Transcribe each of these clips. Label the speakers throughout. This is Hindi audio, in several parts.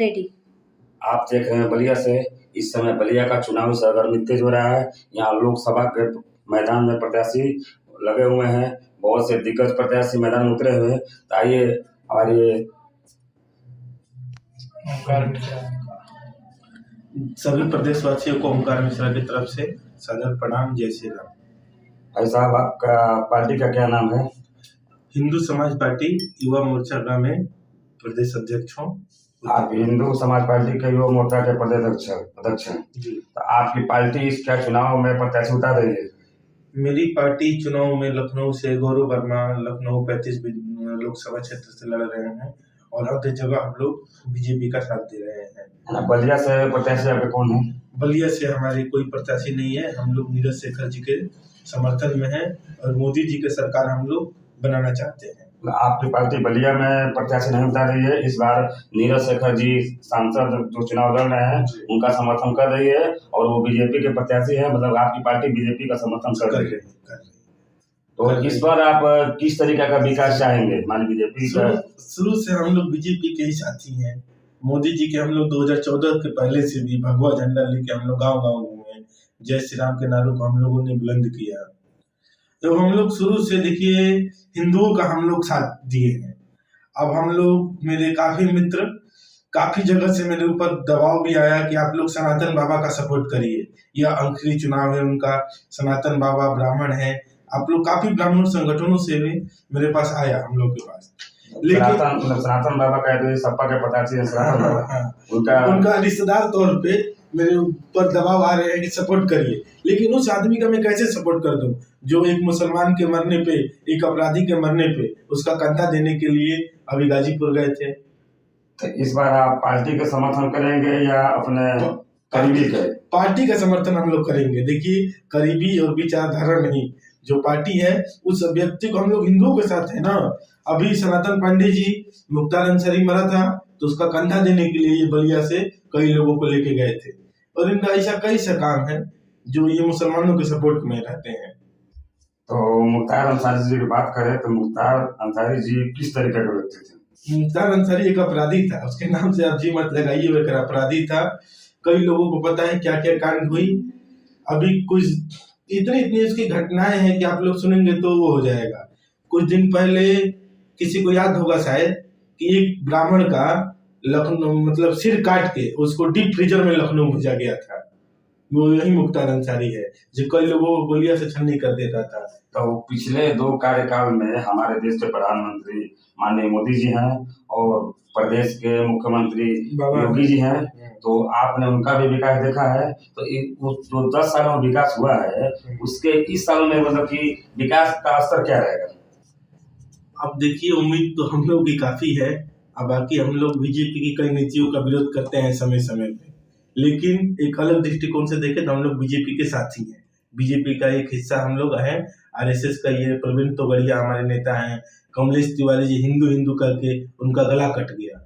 Speaker 1: रेडी।
Speaker 2: आप देख रहे हैं बलिया से। इस समय बलिया का चुनावी सरगर्मी तेज हो रहा है। यहाँ लोकसभा के मैदान में प्रत्याशी लगे हुए हैं। बहुत से दिग्गज प्रत्याशी मैदान में उतरे हुए हैं। तो आइए हमारे
Speaker 3: सभी प्रदेशवासियों को ओंकार मिश्रा की तरफ से सादर प्रणाम। जय श्री राम।
Speaker 2: भाई साहब, आपका पार्टी का क्या नाम है?
Speaker 3: हिंदू समाज पार्टी युवा मोर्चा का मैं प्रदेश अध्यक्ष हूँ।
Speaker 2: आप हिंदू समाज पार्टी के युवा मोर्चा के प्रदेश अध्यक्ष हैं। तो आपकी पार्टी इस क्या चुनाव में प्रत्याशी उतार रही है?
Speaker 3: मेरी पार्टी चुनाव में लखनऊ से गौरव वर्मा लखनऊ 35 लोकसभा क्षेत्र से लड़ रहे हैं और हर जगह हम लोग बीजेपी का साथ दे रहे हैं।
Speaker 2: बलिया से प्रत्याशी आपके कौन है?
Speaker 3: बलिया से हमारे कोई प्रत्याशी नहीं है। हम लोग नीरज शेखर जी के समर्थन में हैं और मोदी जी के सरकार हम लोग बनाना चाहते हैं।
Speaker 2: आपकी पार्टी बलिया में प्रत्याशी नहीं उतार रही है। इस बार नीरज शेखर जी सांसद जो चुनाव लड़ रहे हैं उनका समर्थन कर रही है और वो बीजेपी के प्रत्याशी है। मतलब आपकी पार्टी बीजेपी का समर्थन कर रही है। तो इस बार आप किस तरीके का विकास चाहेंगे? मान बीजेपी का
Speaker 3: शुरू से हम लोग बीजेपी के ही साथी हैं। मोदी जी के हम लोग 2014 के पहले से भी भगवा झंडा लेके हम लोग गाँव गाँव घूमे। जय श्री राम के नारों को हम लोगों ने बुलंद किया। तो हम लोग शुरू से देखिए हिंदुओं का हम लोग साथ दिए हैं। अब हम लोग मेरे काफी मित्र काफी जगह से मेरे ऊपर दबाव भी आया कि आप लोग सनातन बाबा का सपोर्ट करिए। यह आखिरी चुनाव है उनका। सनातन बाबा ब्राह्मण है। आप लोग काफी ब्राह्मण संगठनों से भी मेरे पास आया हम लोग के पास।
Speaker 2: लेकिन सनातन बाबा का सपा के प्रत्याशी सनातन बाबा
Speaker 3: उनका रिश्तेदार तौर पे मेरे ऊपर दबाव आ रहे हैं कि सपोर्ट करिए। लेकिन उस आदमी का मैं कैसे सपोर्ट कर दूं जो एक मुसलमान के मरने पे, एक अपराधी के मरने पे उसका कंधा देने के लिए अभी गाजीपुर गए थे।
Speaker 2: तो इस बार आप पार्टी का समर्थन करेंगे या अपने करीबी के?
Speaker 3: पार्टी का समर्थन हम लोग करेंगे। देखिए करीबी और विचारधारा नहीं, जो पार्टी है उस व्यक्ति को हम लोग हिंदुओं के साथ है ना। अभी सनातन पांडे जी मुख्तार अंसारी मरा था तो उसका कंधा देने के लिए ये बलिया से कई लोगों को लेके गए थे और इनका ऐसा कई सा काम है जो ये मुसलमानों के सपोर्ट में रहते हैं।
Speaker 2: तो मुख्तार अंसारी जी की बात करें तो मुख्तार अंसारी जी किस तरीके के व्यक्ति थे?
Speaker 3: मुख्तार अंसारी एक अपराधी था। उसके नाम से आप जी मत लगाइए, वो एक अपराधी था। कई लोगों को पता है क्या क्या कांड हुई। अभी कुछ इतनी उसकी घटनाएं हैं कि आप लोग सुनेंगे तो वो हो जाएगा। कुछ दिन पहले किसी को याद होगा शायद कि एक ब्राह्मण का लखनऊ मतलब सिर काट के उसको डीप फ्रीजर में लखनऊ भेजा गया था। वो यही मुख्तार अंसारी है जो कई लोगों को गोलियां से छन्नी कर देता था।
Speaker 2: तो पिछले 2 कार्यकाल में हमारे देश के प्रधानमंत्री माननीय मोदी जी हैं और प्रदेश के मुख्यमंत्री योगी जी हैं। तो आपने उनका भी विकास देखा है। तो जो 10 सालों में विकास हुआ है उसके इस साल में मतलब कि विकास का स्तर क्या रहेगा?
Speaker 3: अब देखिए उम्मीद तो हम लोग की काफी है। अब बाकी हम लोग बीजेपी की कई नीतियों का विरोध करते हैं समय समय पे, लेकिन एक अलग दृष्टिकोण से देखें तो हम लोग बीजेपी के साथी हैं। बीजेपी का एक हिस्सा हम लोग हैं। आरएसएस का ये प्रवीण तोगड़िया हमारे नेता हैं। कमलेश तिवारी जी हिंदू करके उनका गला कट गया।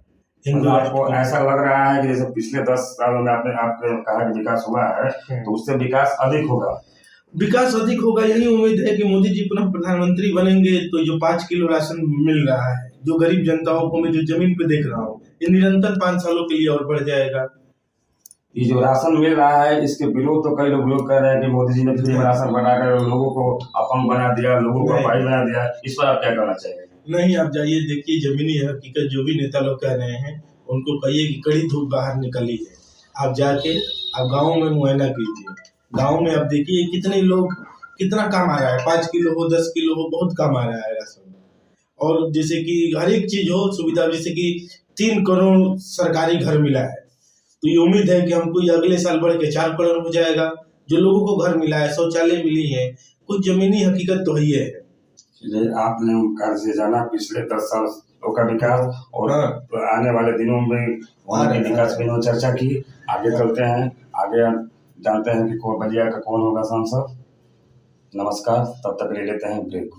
Speaker 2: हिंदू आपको ऐसा लग रहा है कि जैसे पिछले 10 सालों में आपने कहा कि विकास हुआ है तो उससे विकास अधिक होगा?
Speaker 3: विकास अधिक होगा, यही उम्मीद है कि मोदी जी पुनः प्रधानमंत्री बनेंगे तो जो 5 किलो राशन मिल रहा है, जो गरीब जनताओं को मैं जो जमीन पे देख रहा हूँ, ये निरंतर 5 सालों के लिए और बढ़ जाएगा।
Speaker 2: ये जो राशन मिल रहा है इसके विरोध तो कई लोग विरोध कर रहे हैं कि मोदी जी ने फ्री में राशन बनाकर लोगों को अपंग बना दिया, लोगों को अपाहिज बना दिया। इस पर आप क्या कहना चाहिए?
Speaker 3: नहीं, आप जाइए देखिए जमीनी हकीकत जो भी नेता लोग कह रहे हैं उनको कहिए कि कड़ी धूप बाहर निकली है। आप जाके आप गाँव में मुआयना कीजिए। गाँव में आप देखिए कितने लोग कितना काम आ रहा है। 5 किलो हो 10 किलो हो बहुत काम आ रहा है राशन। और जैसे कि हर एक चीज हो सुविधा, जैसे कि 3 करोड़ सरकारी घर मिला है तो ये उम्मीद है कि हमको ये अगले साल बढ़ के 4 करोड़ हो जाएगा। जो लोगों को घर मिला है, शौचालय मिली है, कुछ जमीनी हकीकत तो ही है।
Speaker 2: आपने उनका से जाना पिछले 10 साल का विकास और आने वाले दिनों में होने के विकास में चर्चा की। आगे चलते हैं, आगे जानते हैं कि बलिया का कौन होगा सांसद। नमस्कार, तब तक ले लेते हैं ब्रेक।